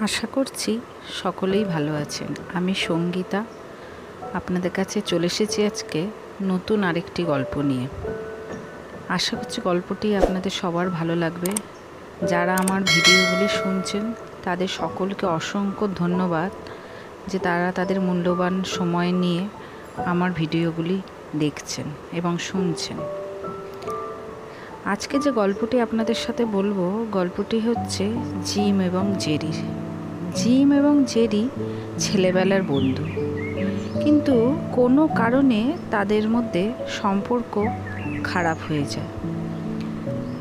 আশা করছি সকলেই ভালো আছেন। আমি সঙ্গীতা আপনাদের কাছে চলে এসেছি আজকে নতুন আরেকটি গল্প নিয়ে। আশা করছি গল্পটি আপনাদের সবার ভালো লাগবে। যারা আমার ভিডিওগুলি শুনছেন তাদের সকলকে অসংখ্য ধন্যবাদ যে তারা তাদের মূল্যবান সময় নিয়ে আমার ভিডিওগুলি দেখছেন এবং শুনছেন। আজকে যে গল্পটি আপনাদের সাথে বলবো, গল্পটি হচ্ছে জিম এবং জেরি। জিম এবং জেরি ছেলেবেলার বন্ধু, কিন্তু কোনো কারণে তাদের মধ্যে সম্পর্ক খারাপ হয়ে যায়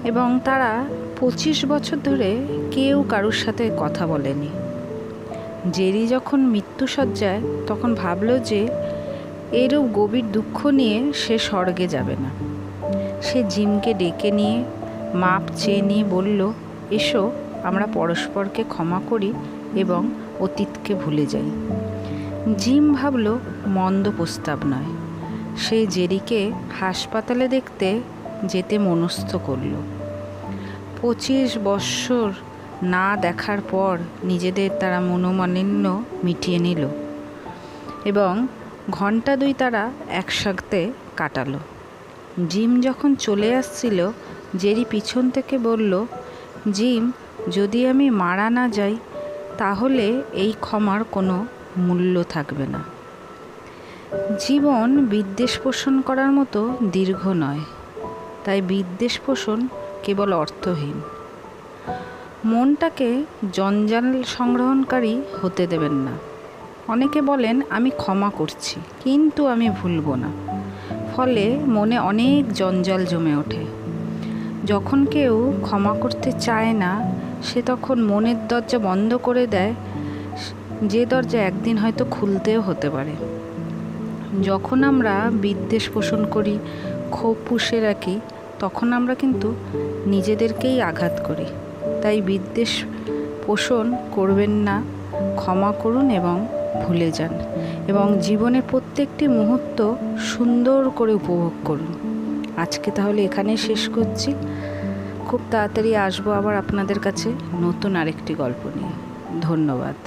এবং তারা 25 বছর ধরে কেউ কারোর সাথে কথা বলেনি। জেরি যখন মৃত্যুশয্যায় তখন ভাবল যে এরূপ গভীর দুঃখ নিয়ে সে স্বর্গে যাবে না। সে জিমকে ডেকে নিয়ে মাপ চেয়ে নিয়ে বলল, এসো আমরা পরস্পরকে ক্ষমা করি এবং অতীতকে ভুলে যাই। জিম ভাবল মন্দ প্রস্তাব নয়। সে জেরিকে হাসপাতালে দেখতে যেতে মনস্থ করল। 25 বৎসর না দেখার পর নিজেদের তারা মনোমালিন্য মিটিয়ে নিল এবং ঘন্টা 2 তারা একসাথে কাটালো। জিম যখন চলে আসছিল, জেরি পিছন থেকে বলল, জিম, যদি আমি মারা না যাই তাহলে এই ক্ষমার কোনো মূল্য থাকবে না। জীবন বিদ্বেষ পোষণ করার মতো দীর্ঘ নয়, তাই বিদ্বেষ পোষণ কেবল অর্থহীন। মনটাকে জঞ্জাল সংগ্রহণকারী হতে দেবেন না। অনেকে বলেন আমি ক্ষমা করছি কিন্তু আমি ভুলব না, ফলে মনে অনেক জঞ্জাল জমে ওঠে। যখন কেউ ক্ষমা করতে চায় না, সে তখন মনের দরজা বন্ধ করে দেয়, যে দরজা একদিন হয়তো খুলতেও হতে পারে। যখন আমরা বিদ্বেষ পোষণ করি, ক্ষোভ পুষে রাখি, তখন আমরা কিন্তু নিজেদেরকেই আঘাত করি। তাই বিদ্বেষ পোষণ করবেন না, ক্ষমা করুন এবং ভুলে যান এবং জীবনের প্রত্যেকটি মুহূর্ত সুন্দর করে উপভোগ করুন। আজকে তাহলে এখানেই শেষ করছি। খুব তাড়াতাড়ি আসবো আবার আপনাদের কাছে নতুন আরেকটি গল্প নিয়ে। ধন্যবাদ।